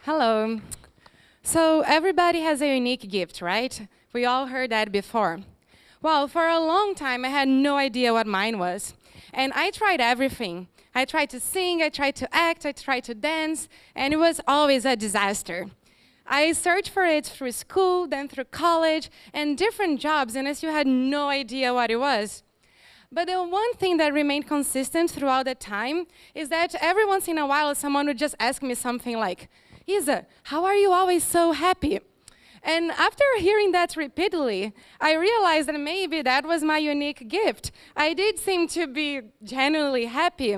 Hello. So everybody has a unique gift, right? We all heard that before. Well, for a long time, I had no idea what mine was. And I tried everything. I tried to sing, I tried to act, I tried to dance, and it was always a disaster. I searched for it through school, then through college, and different jobs, and I still had no idea what it was. But the one thing that remained consistent throughout that time is that every once in a while, someone would just ask me something like, Isa, how are you always so happy? And after hearing that repeatedly, I realized that maybe that was my unique gift. I did seem to be genuinely happy.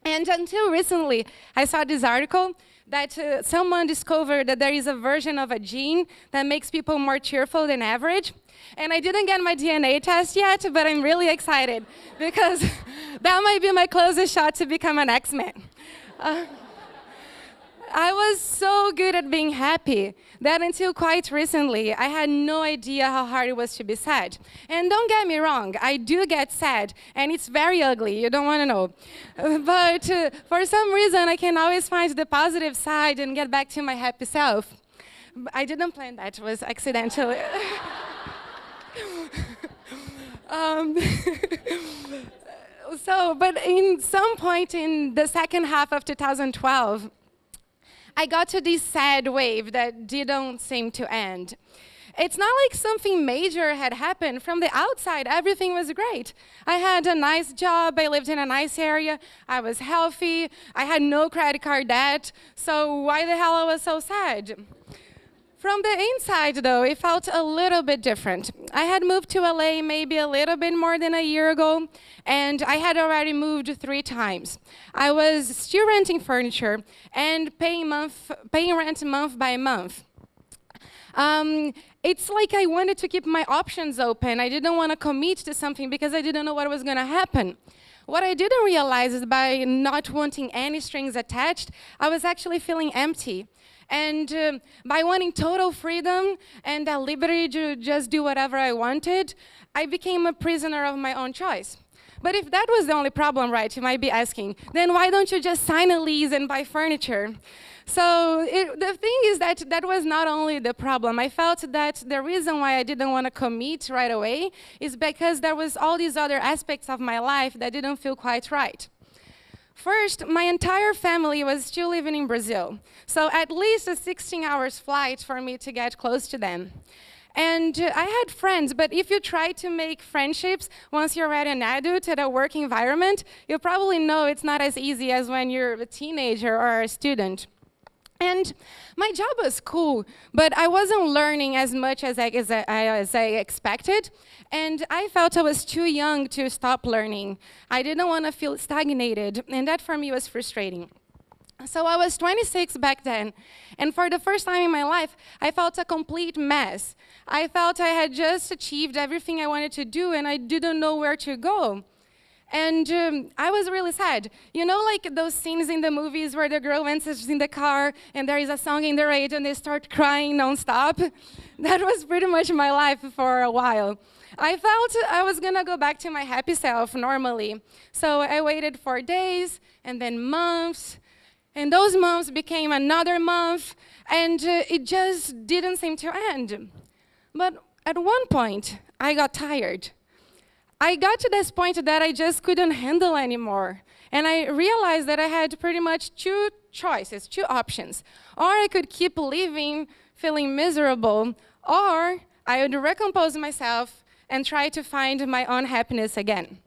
And until recently, I saw this article that someone discovered that there is a version of a gene that makes people more cheerful than average. And I didn't get my DNA test yet, but I'm really excited because that might be my closest shot to become an X-Man. I was so good at being happy that until quite recently, I had no idea how hard it was to be sad. And don't get me wrong, I do get sad, and it's very ugly, you don't want to know. But for some reason, I can always find the positive side and get back to my happy self. I didn't plan that, it was accidental. But in some point in the second half of 2012, I got to this sad wave that didn't seem to end. It's not like something major had happened. From the outside, everything was great. I had a nice job, I lived in a nice area, I was healthy, I had no credit card debt, so why the hell I was so sad? From the inside, though, it felt a little bit different. I had moved to LA maybe a little bit more than a year ago, and I had already moved 3 times. I was still renting furniture and paying rent month by month. It's like I wanted to keep my options open. I didn't want to commit to something because I didn't know what was going to happen. What I didn't realize is by not wanting any strings attached, I was actually feeling empty. And by wanting total freedom and the liberty to just do whatever I wanted, I became a prisoner of my own choice. But if that was the only problem, right, you might be asking, then why don't you just sign a lease and buy furniture? So the thing is that that was not only the problem. I felt that the reason why I didn't want to commit right away is because there was all these other aspects of my life that didn't feel quite right. First, my entire family was still living in Brazil, so at least a 16-hour flight for me to get close to them. And I had friends, but if you try to make friendships once you're already an adult at a work environment, you probably know it's not as easy as when you're a teenager or a student. And my job was cool, but I wasn't learning as much as I expected, and I felt I was too young to stop learning. I didn't want to feel stagnated, and that for me was frustrating. So I was 26 back then, and for the first time in my life, I felt a complete mess. I felt I had just achieved everything I wanted to do, and I didn't know where to go. And I was really sad. You know, like those scenes in the movies where the girl enters in the car and there is a song in the radio and they start crying nonstop? That was pretty much my life for a while. I felt I was gonna go back to my happy self normally. So I waited for days and then months, and those months became another month, and it just didn't seem to end. But at one point, I got tired. I got to this point that I just couldn't handle anymore. And I realized that I had pretty much 2 choices, 2 options. Or I could keep living, feeling miserable, or I would recompose myself and try to find my own happiness again.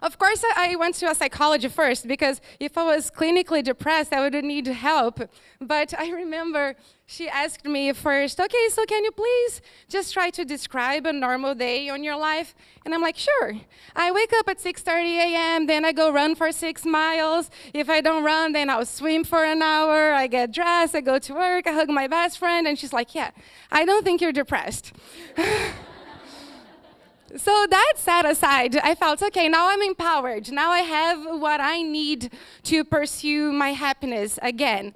Of course, I went to a psychologist first, because if I was clinically depressed, I would need help. But I remember she asked me first, okay, so can you please just try to describe a normal day on your life? And I'm like, sure. I wake up at 6:30 a.m., then I go run for 6 miles. If I don't run, then I'll swim for an hour. I get dressed, I go to work, I hug my best friend, and she's like, yeah, I don't think you're depressed. So that set aside, I felt, okay, now I'm empowered. Now I have what I need to pursue my happiness again.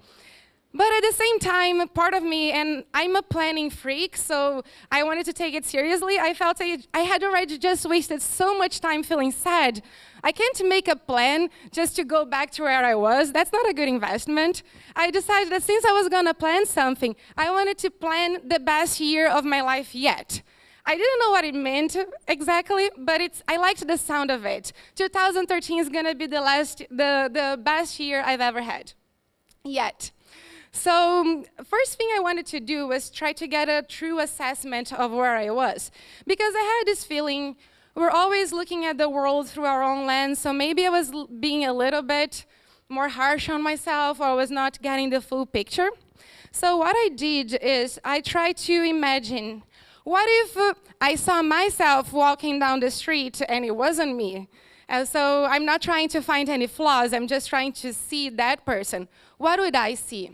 But at the same time, part of me, and I'm a planning freak, so I wanted to take it seriously. I felt I had already just wasted so much time feeling sad. I can't make a plan just to go back to where I was. That's not a good investment. I decided that since I was going to plan something, I wanted to plan the best year of my life yet. I didn't know what it meant exactly, but I liked the sound of it. 2013 is going to be the best year I've ever had yet. So first thing I wanted to do was try to get a true assessment of where I was. Because I had this feeling we're always looking at the world through our own lens, so maybe I was being a little bit more harsh on myself, or I was not getting the full picture. So what I did is I tried to imagine, what if I saw myself walking down the street and it wasn't me? And so I'm not trying to find any flaws, I'm just trying to see that person. What would I see?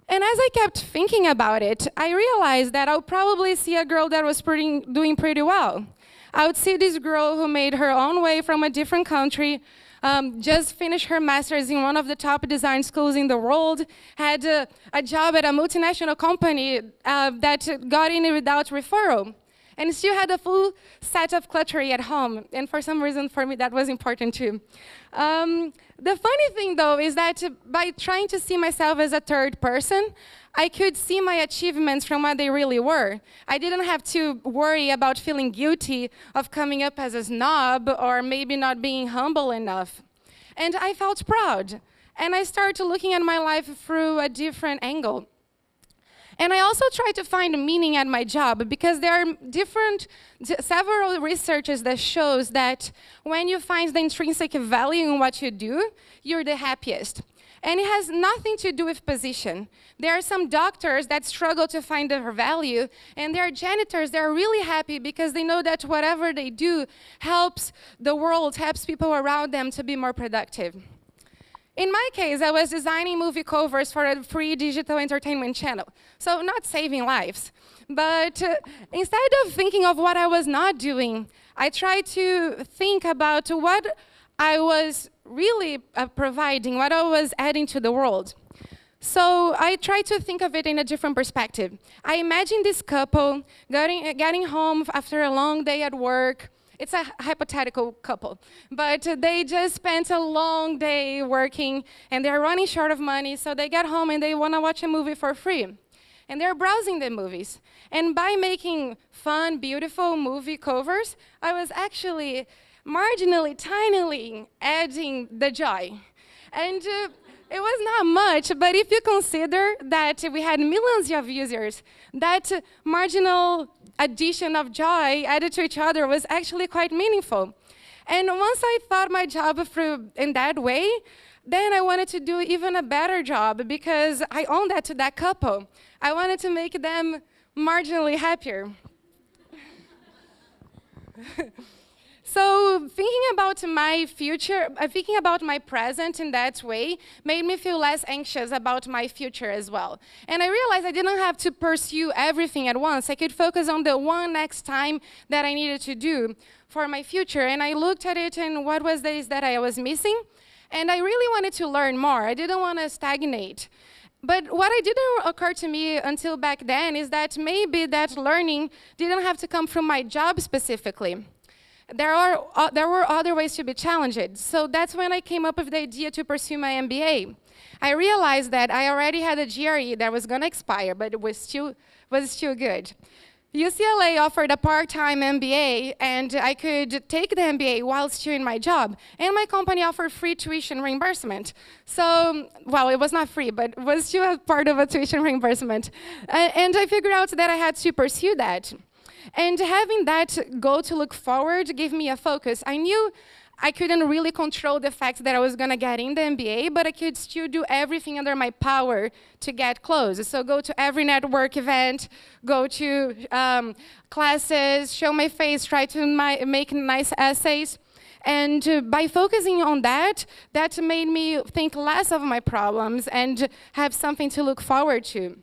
And as I kept thinking about it, I realized that I would probably see a girl that was doing pretty well. I would see this girl who made her own way from a different country, just finished her master's in one of the top design schools in the world, had a job at a multinational company that got in without referral, and still had a full set of cutlery at home. And for some reason, for me, that was important too. The funny thing, though, is that by trying to see myself as a third person, I could see my achievements from what they really were. I didn't have to worry about feeling guilty of coming up as a snob or maybe not being humble enough. And I felt proud. And I started looking at my life through a different angle. And I also try to find meaning at my job, because there are several researches that shows that when you find the intrinsic value in what you do, you're the happiest. And it has nothing to do with position. There are some doctors that struggle to find their value, and there are janitors that are really happy because they know that whatever they do helps the world, helps people around them to be more productive. In my case, I was designing movie covers for a free digital entertainment channel, so not saving lives. But instead of thinking of what I was not doing, I tried to think about what I was really providing, what I was adding to the world. So I tried to think of it in a different perspective. I imagined this couple getting home after a long day at work. It's a hypothetical couple, but they just spent a long day working, and they're running short of money, so they get home and they want to watch a movie for free. And they're browsing the movies. And by making fun, beautiful movie covers, I was actually marginally, tinily adding the joy. And it was not much, but if you consider that we had millions of users, that marginal addition of joy added to each other was actually quite meaningful. And once I thought my job through in that way, then I wanted to do even a better job, because I owe that to that couple. I wanted to make them marginally happier. So thinking about my future, thinking about my present in that way made me feel less anxious about my future as well. And I realized I didn't have to pursue everything at once. I could focus on the one next time that I needed to do for my future. And I looked at it and what was this that I was missing. And I really wanted to learn more. I didn't want to stagnate. But what didn't occur to me until back then is that maybe that learning didn't have to come from my job specifically. There were other ways to be challenged. So that's when I came up with the idea to pursue my MBA. I realized that I already had a GRE that was going to expire, but it was still good. UCLA offered a part-time MBA, and I could take the MBA while still in my job. And my company offered free tuition reimbursement. So, well, it was not free, but it was still a part of a tuition reimbursement. And I figured out that I had to pursue that. And having that goal to look forward gave me a focus. I knew I couldn't really control the fact that I was going to get in the MBA, but I could still do everything under my power to get close. So go to every network event, go to classes, show my face, try to make nice essays. And by focusing on that, that made me think less of my problems and have something to look forward to.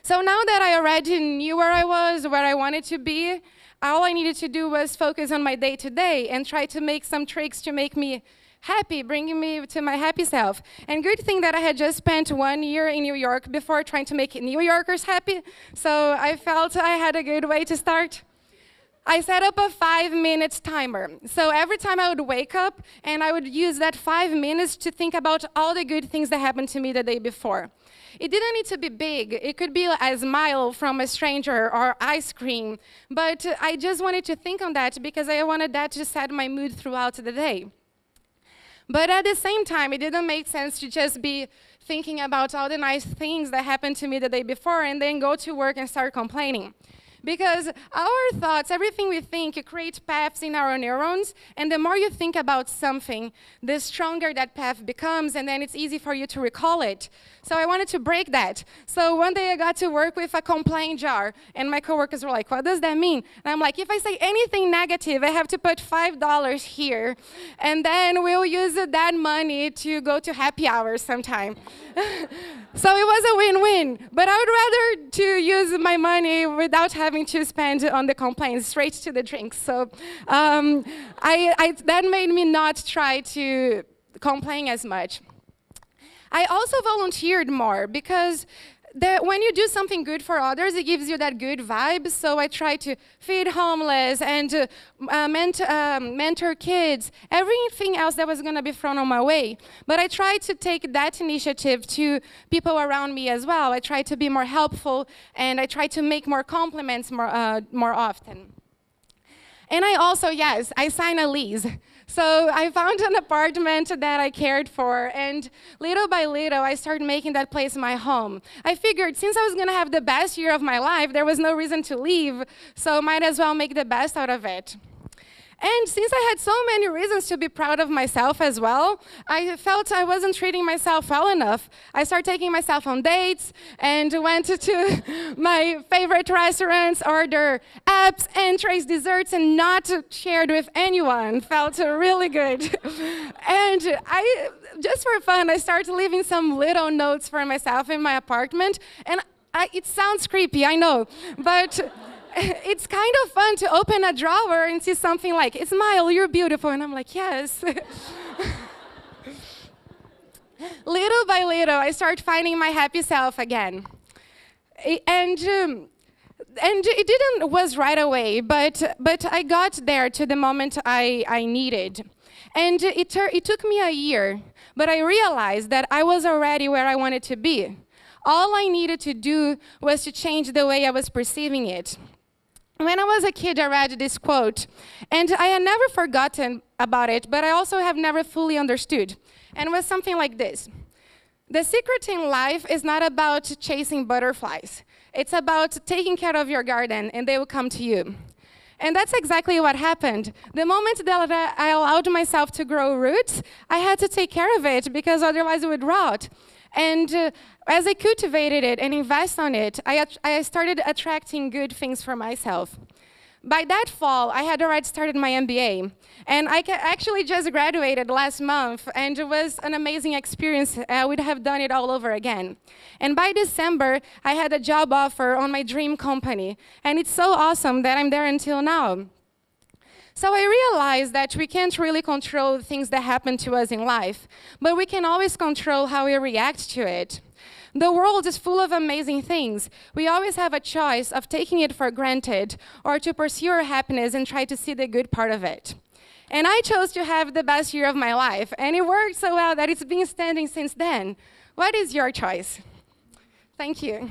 So now that I already knew where I was, where I wanted to be, all I needed to do was focus on my day-to-day and try to make some tricks to make me happy, bringing me to my happy self. And good thing that I had just spent 1 year in New York before trying to make New Yorkers happy, so I felt I had a good way to start. I set up a 5-minute timer. So every time I would wake up, and I would use that 5 minutes to think about all the good things that happened to me the day before. It didn't need to be big. It could be a smile from a stranger or ice cream. But I just wanted to think on that because I wanted that to set my mood throughout the day. But at the same time, it didn't make sense to just be thinking about all the nice things that happened to me the day before and then go to work and start complaining. Because our thoughts, everything we think, it creates paths in our neurons, and the more you think about something, the stronger that path becomes, and then it's easy for you to recall it. So I wanted to break that. So one day I got to work with a complaint jar, and my coworkers were like, what does that mean? And I'm like, if I say anything negative, I have to put $5 here, and then we'll use that money to go to happy hours sometime. So it was a win-win, but I would rather to use my money without having to spend on the complaints, straight to the drinks. So that made me not try to complain as much. I also volunteered more because when you do something good for others, it gives you that good vibe. So I try to feed homeless and mentor kids, everything else that was going to be thrown on my way. But I tried to take that initiative to people around me as well. I tried to be more helpful, and I tried to make more compliments more often. And I also, yes, I signed a lease. So I found an apartment that I cared for, and little by little, I started making that place my home. I figured since I was going to have the best year of my life, there was no reason to leave, so might as well make the best out of it. And since I had so many reasons to be proud of myself as well, I felt I wasn't treating myself well enough. I started taking myself on dates and went to my favorite restaurants, ordered apps, entrees, desserts, and not shared with anyone. Felt really good. And just for fun, I started leaving some little notes for myself in my apartment. And it sounds creepy, I know, but it's kind of fun to open a drawer and see something like, "Smile, you're beautiful." And I'm like, yes. Little by little, I start finding my happy self again. And it was right away, but I got there to the moment I needed. And it took me a year, but I realized that I was already where I wanted to be. All I needed to do was to change the way I was perceiving it. When I was a kid, I read this quote, and I had never forgotten about it, but I also have never fully understood. And it was something like this: the secret in life is not about chasing butterflies. It's about taking care of your garden, and they will come to you. And that's exactly what happened. The moment that I allowed myself to grow roots, I had to take care of it, because otherwise it would rot. And as I cultivated it and invest on it, I started attracting good things for myself. By that fall, I had already started my MBA. And I actually just graduated last month, and it was an amazing experience. I would have done it all over again. And by December, I had a job offer on my dream company. And it's so awesome that I'm there until now. So I realized that we can't really control things that happen to us in life, but we can always control how we react to it. The world is full of amazing things. We always have a choice of taking it for granted or to pursue our happiness and try to see the good part of it. And I chose to have the best year of my life, and it worked so well that it's been standing since then. What is your choice? Thank you.